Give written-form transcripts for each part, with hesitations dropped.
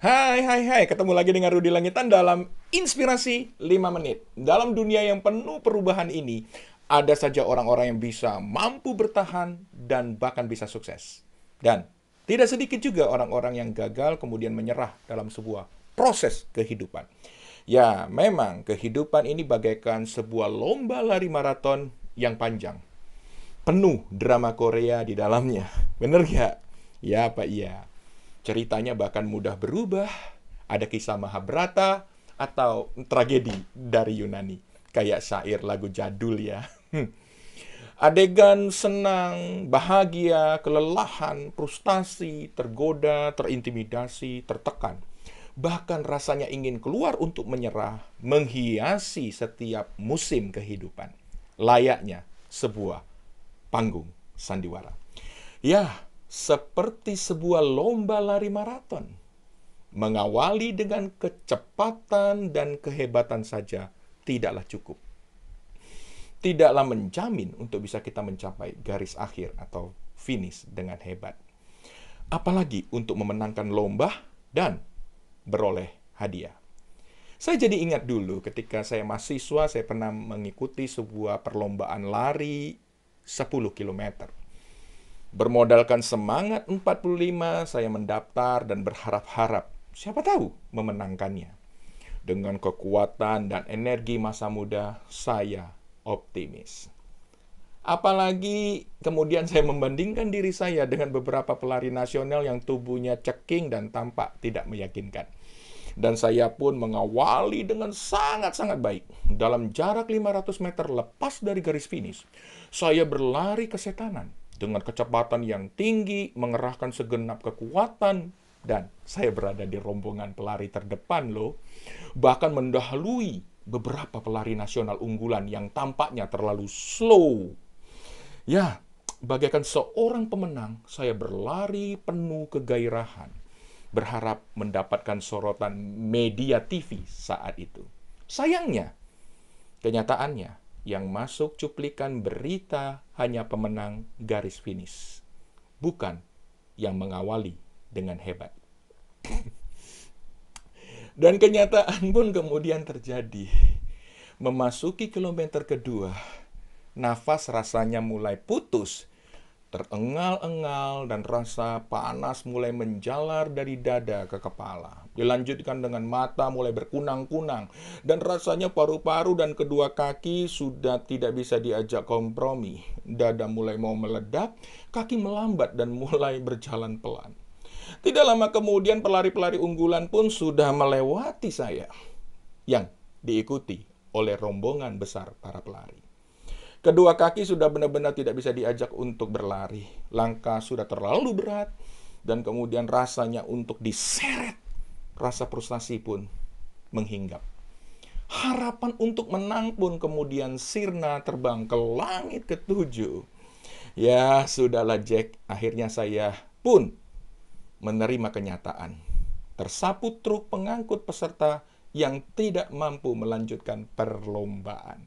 Hai, ketemu lagi dengan Rudi Langitan dalam Inspirasi 5 Menit. Dalam dunia yang penuh perubahan ini, ada saja orang-orang yang bisa mampu bertahan dan bahkan bisa sukses. Dan tidak sedikit juga orang-orang yang gagal kemudian menyerah dalam sebuah proses kehidupan. Ya, memang kehidupan ini bagaikan sebuah lomba lari maraton yang panjang. Penuh drama Korea di dalamnya. Bener gak? Ya, Pak, iya. Ceritanya bahkan mudah berubah. Ada kisah Mahabharata atau tragedi dari Yunani. Kayak syair lagu jadul ya. Adegan senang, bahagia, kelelahan, frustasi, tergoda, terintimidasi, tertekan. Bahkan rasanya ingin keluar untuk menyerah, menghiasi setiap musim kehidupan. Layaknya sebuah panggung sandiwara. Ya, seperti sebuah lomba lari maraton. Mengawali dengan kecepatan dan kehebatan saja tidaklah cukup. Tidaklah menjamin untuk bisa kita mencapai garis akhir atau finish dengan hebat. Apalagi untuk memenangkan lomba dan beroleh hadiah. Saya jadi ingat dulu ketika saya mahasiswa, saya pernah mengikuti sebuah perlombaan lari 10 kilometer. Bermodalkan semangat 45, saya mendaftar dan berharap-harap, siapa tahu memenangkannya. Dengan kekuatan dan energi masa muda, saya optimis. Apalagi kemudian saya membandingkan diri saya dengan beberapa pelari nasional yang tubuhnya ceking dan tampak tidak meyakinkan. Dan saya pun mengawali dengan sangat-sangat baik. Dalam jarak 500 meter lepas dari garis finish, saya berlari kesetanan dengan kecepatan yang tinggi, mengerahkan segenap kekuatan, dan saya berada di rombongan pelari terdepan loh. Bahkan mendahului beberapa pelari nasional unggulan yang tampaknya terlalu slow. Ya, bagaikan seorang pemenang, saya berlari penuh kegairahan, berharap mendapatkan sorotan media TV saat itu. Sayangnya, kenyataannya, yang masuk cuplikan berita hanya pemenang garis finish, bukan yang mengawali dengan hebat. Dan kenyataan pun kemudian terjadi. Memasuki kilometer kedua, nafas rasanya mulai putus, terengal-engal dan rasa panas mulai menjalar dari dada ke kepala. Dilanjutkan dengan mata mulai berkunang-kunang dan rasanya paru-paru dan kedua kaki sudah tidak bisa diajak kompromi. Dada mulai mau meledak, kaki melambat dan mulai berjalan pelan. Tidak lama kemudian pelari-pelari unggulan pun sudah melewati saya yang diikuti oleh rombongan besar para pelari. Kedua kaki sudah benar-benar tidak bisa diajak untuk berlari. Langkah sudah terlalu berat. Dan kemudian rasanya untuk diseret. Rasa frustasi pun menghinggap. Harapan untuk menang pun kemudian sirna terbang ke langit ketujuh. Ya, sudahlah Jack. Akhirnya saya pun menerima kenyataan. Tersapu truk pengangkut peserta yang tidak mampu melanjutkan perlombaan.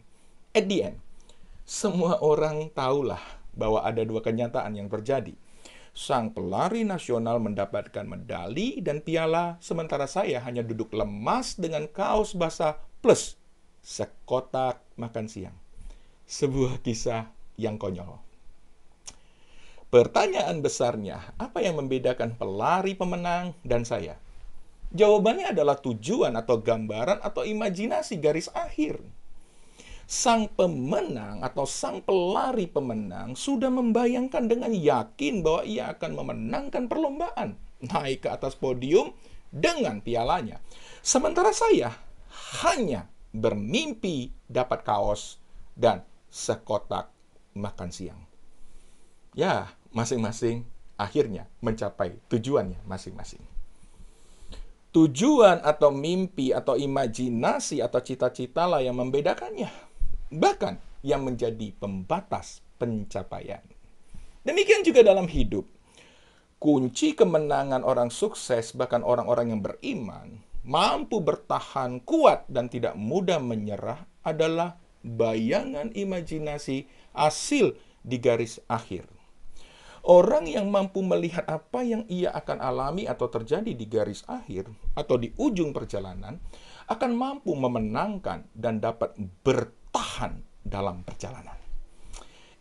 At the end, semua orang tahulah bahwa ada dua kenyataan yang terjadi. Sang pelari nasional mendapatkan medali dan piala, sementara saya hanya duduk lemas dengan kaos basah plus sekotak makan siang. Sebuah kisah yang konyol. Pertanyaan besarnya, apa yang membedakan pelari pemenang dan saya? Jawabannya adalah tujuan atau gambaran atau imajinasi garis akhir. Sang pemenang atau sang pelari pemenang sudah membayangkan dengan yakin bahwa ia akan memenangkan perlombaan, naik ke atas podium dengan pialanya. Sementara saya hanya bermimpi dapat kaos dan sekotak makan siang. Ya, masing-masing akhirnya mencapai tujuannya masing-masing. Tujuan atau mimpi atau imajinasi atau cita-cita lah yang membedakannya. Bahkan yang menjadi pembatas pencapaian. Demikian juga dalam hidup. Kunci kemenangan orang sukses, bahkan orang-orang yang beriman, mampu bertahan kuat dan tidak mudah menyerah adalah bayangan imajinasi hasil di garis akhir. Orang yang mampu melihat apa yang ia akan alami atau terjadi di garis akhir atau di ujung perjalanan akan mampu memenangkan dan dapat bertahan dalam perjalanan.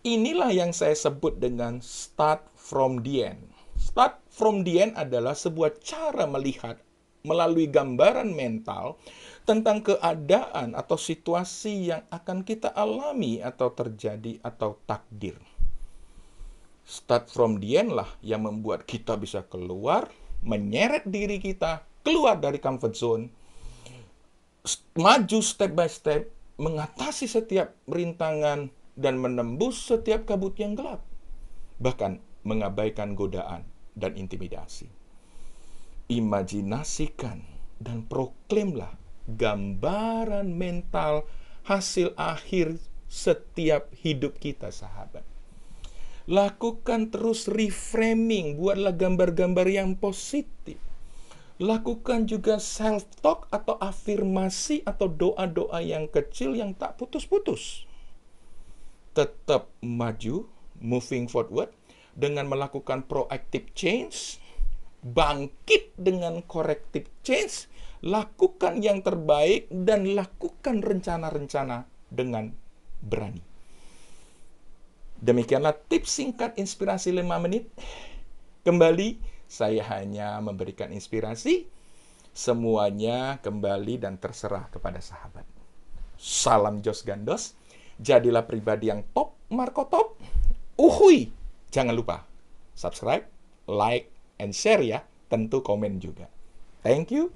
Inilah yang saya sebut dengan start from the end. Start from the end adalah sebuah cara melihat melalui gambaran mental tentang keadaan atau situasi yang akan kita alami atau terjadi atau takdir. Start from the end lah yang membuat kita bisa keluar, menyeret diri kita keluar dari comfort zone, maju step by step, mengatasi setiap rintangan, dan menembus setiap kabut yang gelap. Bahkan mengabaikan godaan dan intimidasi. Imajinasikan dan proklamlah gambaran mental hasil akhir setiap hidup kita, sahabat. Lakukan terus reframing, buatlah gambar-gambar yang positif. Lakukan juga self-talk atau afirmasi atau doa-doa yang kecil yang tak putus-putus. Tetap maju, moving forward, dengan melakukan proactive change, bangkit dengan corrective change, lakukan yang terbaik, dan lakukan rencana-rencana dengan berani. Demikianlah tips singkat inspirasi 5 menit. Kembali, saya hanya memberikan inspirasi. Semuanya kembali dan terserah kepada sahabat. Salam Jos Gandos. Jadilah pribadi yang top, Marco top. Uhui. Jangan lupa subscribe, like, and share ya. Tentu komen juga. Thank you.